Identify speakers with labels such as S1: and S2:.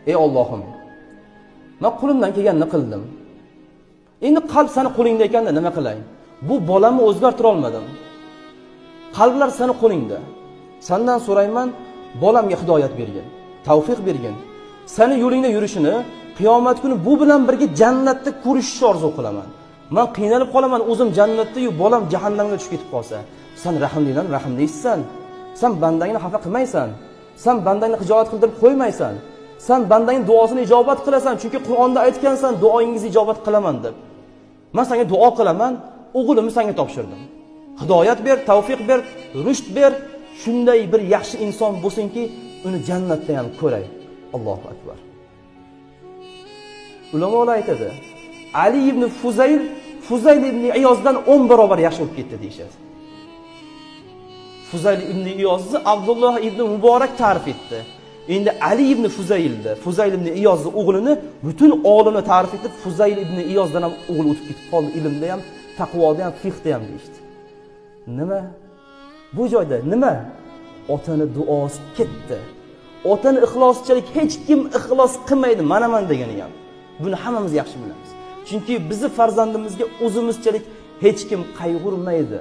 S1: ey Allohim, men qo'limdan kelganini qildim. Endi qalb seni qo'lingda ekanda nima qilay? Bu bolamni o'zgartira olmadim. Qalblar seni qo'lingda. Sendan so'rayman, bolamga hidoyat bergin, tavfiq bergin. Seni yo'lingda yurishini, qiyomat kuni bu bilan birga jannatda ko'rishni orzu qilaman. Men qiynalib qolaman, o'zim jannatda-yu bolam jahannamga tushib ketib qolsa. Sen rahmlidan rahmlisan. Sen bandangni xafa qilmaysan. Sen bandangni xijolat qildirib qo'ymaysan. Sen bandangning duosini ijobat qilasan, chunki Qur'onda aytgansan, duoingizni ijobat qilaman deb. Men senga duo qilaman, o'g'limni senga topshirdim. Hidoyat ber, tavfiq ber, rushd ber, shunday bir yaxshi inson bo'lsinki, uni jannatda ham ko'ray. Allohu akbar. Ulamolar aytadi, Ali ibn Fuzayl ibn Iyozdan 10 barobar yaxshi bo'lib ketdi deyshadi. Fuzayl ibn Iyozni Abdulloh ibn Muborak ta'rif etdi. Endi Ali ibn Fuzayl ibn Iyozni o'g'lini butun olimlar ta'rif etib, Fuzayl ibn Iyozdan ham o'g'il o'tib ketib qoldi, ilmda ham, taqvoda ham, fiqhda ham deydi. Nima? Bu joyda nima? Otani duosi ketdi. Otani ixloschilik hech kim ixlos qilmaydi, manaman degani ham. Buni hammamiz yaxshi bilamiz. Chunki bizni farzandimizga o'zimizchalik hech kim qayg'urmaydi.